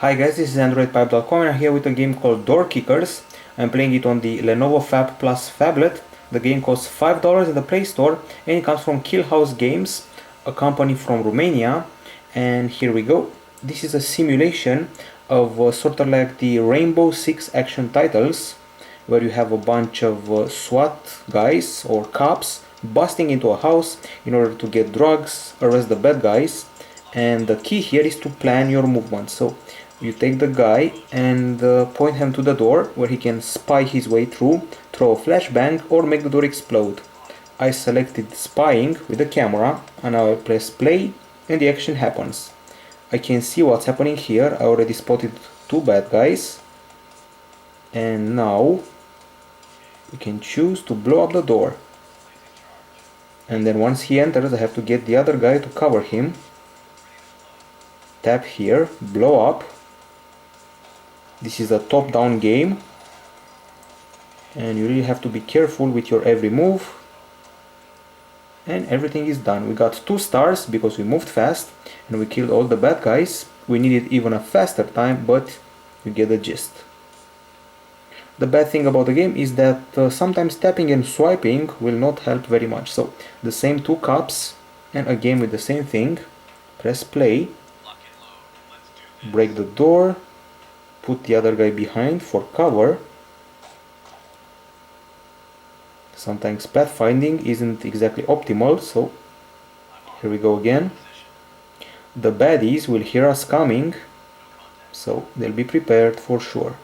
Hi guys, this is Androidpipe.com and I'm here with a game called Door Kickers. I'm playing it on the Lenovo Phab Plus phablet. The game costs $5 in the Play Store and it comes from Kill House Games, a company from Romania. And here we go. This is a simulation of sort of like the Rainbow Six action titles, where you have a bunch of SWAT guys or cops busting into a house in order to get drugs, arrest the bad guys. And the key here is to plan your movements. So you take the guy and point him to the door where he can spy his way through, throw a flashbang or make the door explode. I selected spying with the camera and now I press play and the action happens. I can see what's happening here. I already spotted two bad guys. And now we can choose to blow up the door. And then once he enters I have to get the other guy to cover him. Tap here, blow up. This is a top-down game and you really have to be careful with your every move. And everything is done. We got 2 stars because we moved fast and we killed all the bad guys. We needed even a faster time, but you get the gist. The bad thing about the game is that sometimes tapping and swiping will not help very much. So the same 2 cops and a game with the same thing. Press play, break the door, put the other guy behind for cover. Sometimes pathfinding isn't exactly optimal, so here we go again. The baddies will hear us coming, so they'll be prepared for sure.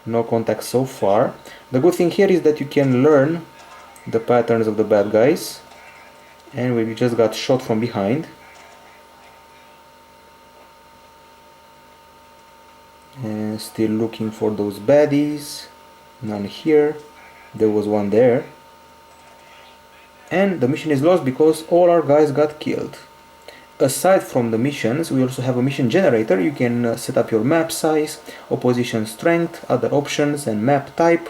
No contact so far. The good thing here is that you can learn the patterns of the bad guys, and we just got shot from behind. And still looking for those baddies. None here. There was one there. And the mission is lost because all our guys got killed. Aside from the missions, we also have a mission generator. You can set up your map size, opposition strength, other options and map type,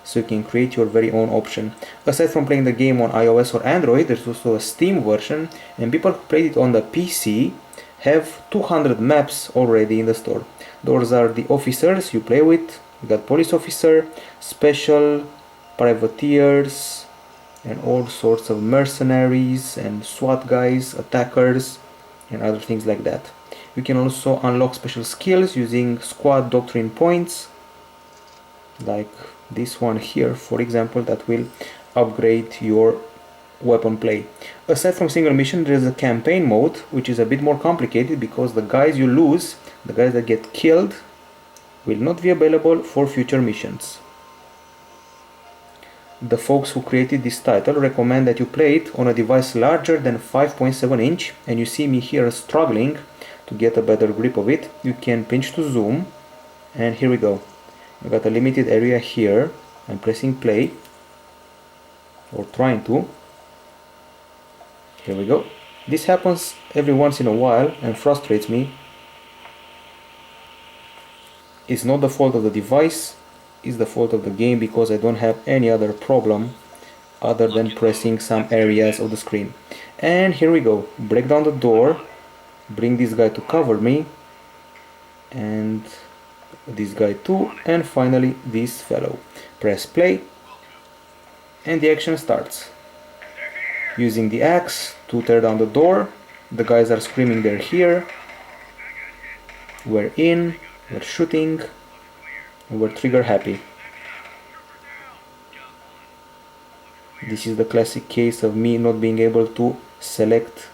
so you can create your very own option. Aside from playing the game on iOS or Android, there's also a Steam version, and people who played it on the PC have 200 maps already in the store. Those are the officers you play with. You got police officer, special, privateers, and all sorts of mercenaries and SWAT guys, attackers, and other things like that. You can also unlock special skills using squad doctrine points, like this one here, for example, that will upgrade your weapon play. Aside from single mission, there is a campaign mode, which is a bit more complicated because the guys you lose, the guys that get killed, will not be available for future missions. The folks who created this title recommend that you play it on a device larger than 5.7 inch, and you see me here struggling to get a better grip of it. You can pinch to zoom, and here we go. We got a limited area here. I'm pressing play, or trying to. Here we go. This happens every once in a while and frustrates me. It's not the fault of the device, it's the fault of the game because I don't have any other problem other than pressing some areas of the screen. And here we go. Break down the door, bring this guy to cover me, and this guy too, and finally this fellow. Press play and the action starts. Using the axe to tear down the door. The guys are screaming they're here. We're in, we're shooting, and we're trigger happy. This is the classic case of me not being able to select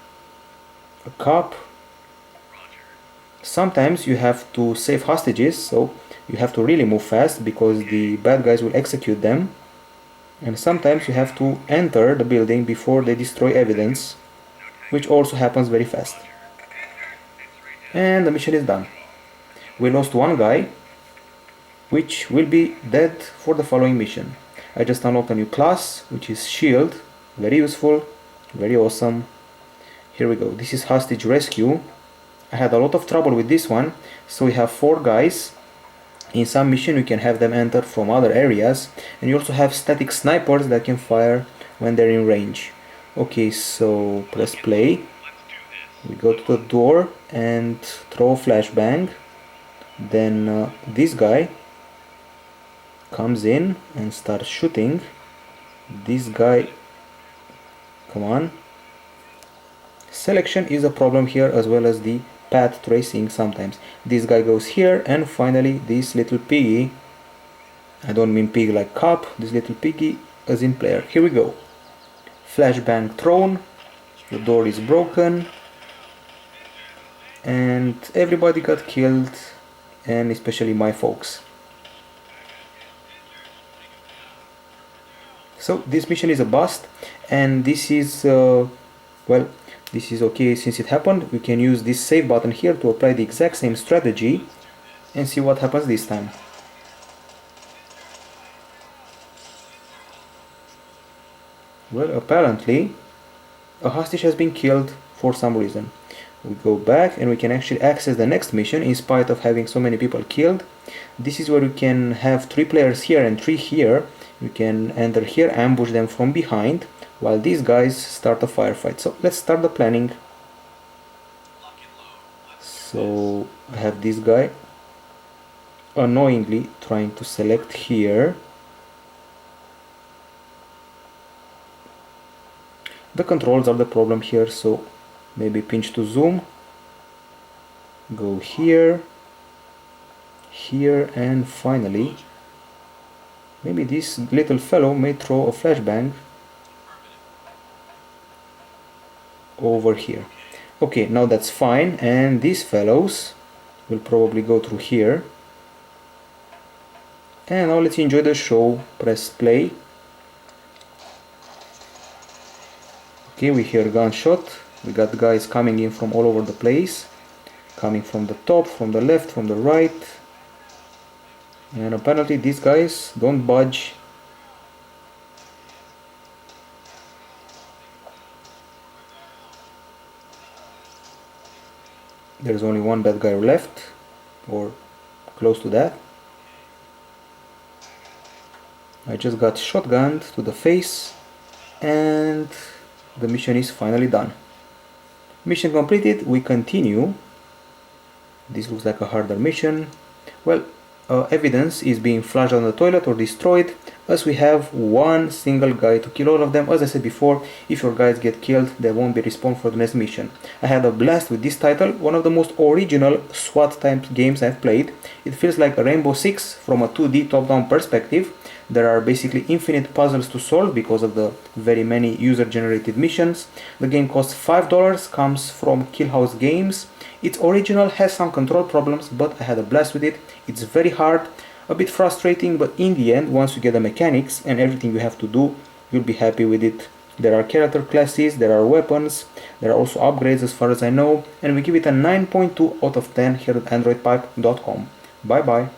a cop. Sometimes you have to save hostages, so you have to really move fast because the bad guys will execute them. And sometimes you have to enter the building before they destroy evidence, which also happens very fast. And the mission is done. We lost one guy, which will be dead for the following mission. I just unlocked a new class, which is Shield. Very useful, very awesome. Here we go. This is hostage rescue. I had a lot of trouble with this one, so we have 4 guys. In some mission you can have them enter from other areas, and you also have static snipers that can fire when they're in range. Okay, so press play. We go to the door and throw a flashbang. Then this guy comes in and starts shooting. This guy, come on. Selection is a problem here, as well as the path tracing sometimes. This guy goes here, and finally this little piggy, I don't mean pig like cop, this little piggy as in player. Here we go. Flashbang thrown, the door is broken, and everybody got killed, and especially my folks. So this mission is a bust, and this is well, this is okay since it happened. We can use this save button here to apply the exact same strategy and see what happens this time. Well, apparently a hostage has been killed for some reason. We go back and we can actually access the next mission in spite of having so many people killed. This is where we can have 3 players here and 3 here. We can enter here, ambush them from behind, while these guys start a firefight. So let's start the planning. So I have this guy annoyingly trying to select here. The controls are the problem here, so maybe pinch to zoom, go here, here, and finally maybe this little fellow may throw a flashbang over here. Okay, now that's fine, and these fellows will probably go through here. And now let's enjoy the show. Press play. Okay, we hear gunshot. We got guys coming in from all over the place, coming from the top, from the left, from the right, and apparently these guys don't budge. There's only one bad guy left, or close to that. I just got shotgunned to the face, and the mission is finally done. Mission completed. We continue. This looks like a harder mission. Well, evidence is being flushed down the toilet or destroyed, as we have one single guy to kill all of them. As I said before, if your guys get killed, they won't be respawned for the next mission. I had a blast with this title, one of the most original SWAT type games I've played. It feels like a Rainbow Six from a 2D top-down perspective. There are basically infinite puzzles to solve because of the very many user-generated missions. The game costs $5, comes from Killhouse Games. It's original, has some control problems, but I had a blast with it. It's very hard, a bit frustrating, but in the end, once you get the mechanics and everything you have to do, you'll be happy with it. There are character classes, there are weapons, there are also upgrades as far as I know, and we give it a 9.2 out of 10 here at Androidpipe.com. Bye bye.